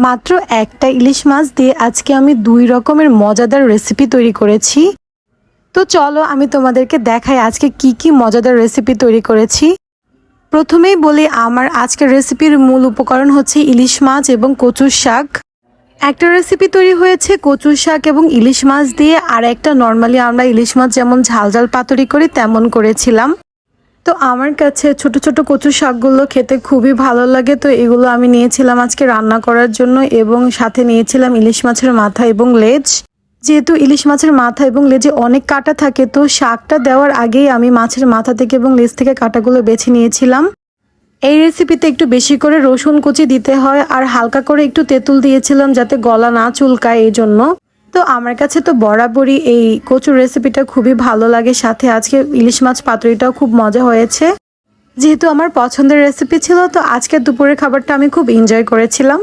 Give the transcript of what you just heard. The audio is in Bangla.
মাত্র একটা ইলিশ মাছ দিয়ে আজকে আমি 2 রকমের মজাদার রেসিপি তৈরি করেছি। তো চলো আমি তোমাদেরকে দেখাই আজকে কি মজাদার রেসিপি তৈরি করেছি। প্রথমেই বলি, আমার আজকের রেসিপির মূল উপকরণ হচ্ছে ইলিশ মাছ এবং কচুর শাক। একটা রেসিপি তৈরি হয়েছে কচুর শাক এবং ইলিশ মাছ দিয়ে, আর একটা নর্মালি আমরা ইলিশ মাছ যেমন ঝাল ঝাল পাতুরি করি তেমন করেছিলাম। তো আমার কাছে ছোট ছোট কচু শাকগুলো খেতে খুবই ভালো লাগে, তো এগুলো আমি নিয়েছিলাম আজকে রান্না করার জন্য, এবং সাথে নিয়েছিলাম ইলিশ মাছের মাথা এবং লেজ। যেহেতু ইলিশ মাছের মাথা এবং লেজে অনেক কাঁটা থাকে, তো শাকটা দেওয়ার আগেই আমি মাছের মাথা থেকে এবং লেজ থেকে কাঁটাগুলো বেছে নিয়েছিলাম। এই রেসিপিতে একটু বেশি করে রসুন কুচি দিতে হয়, আর হালকা করে একটু তেঁতুল দিয়েছিলাম যাতে গলা না চুলকায় এই জন্য। তো আমার কাছে তো বরাবরই এই কচুর রেসিপিটা খুবই ভালো লাগে, সাথে আজকে ইলিশ মাছ পাতুরিটাও খুব মজা হয়েছে। যেহেতু আমার পছন্দের রেসিপি ছিল, তো আজকের দুপুরের খাবারটা আমি খুব এনজয় করেছিলাম।